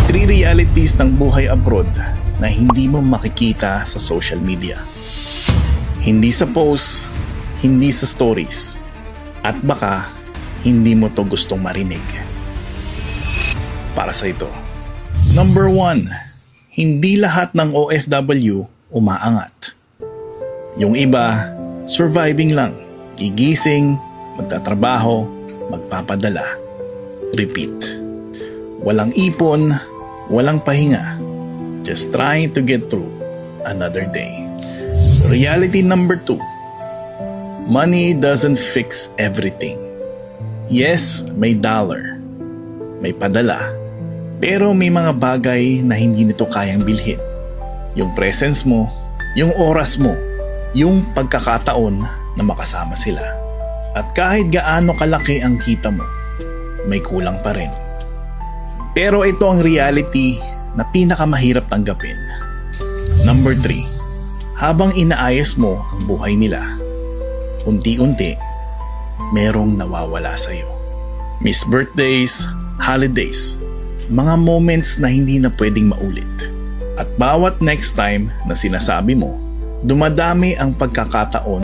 3 realities ng buhay abroad na hindi mo makikita sa social media. Hindi sa posts, hindi sa stories, at baka hindi mo to gustong marinig. Para sa ito. Number 1, hindi lahat ng OFW umaangat. Yung iba, surviving lang, gigising, magtatrabaho, magpapadala. Repeat. Walang ipon, walang pahinga. Just trying to get through another day. Reality number 2. Money doesn't fix everything. Yes, may dollar. May padala. Pero may mga bagay na hindi nito kayang bilhin. Yung presence mo, yung oras mo, yung pagkakataon na makasama sila. At kahit gaano kalaki ang kita mo, may kulang pa rin. Pero ito ang reality na pinakamahirap tanggapin. Number 3. Habang inaayos mo ang buhay nila, unti-unti, merong nawawala sa'yo. Miss birthdays, holidays, mga moments na hindi na pwedeng maulit. At bawat next time na sinasabi mo, dumadami ang pagkakataon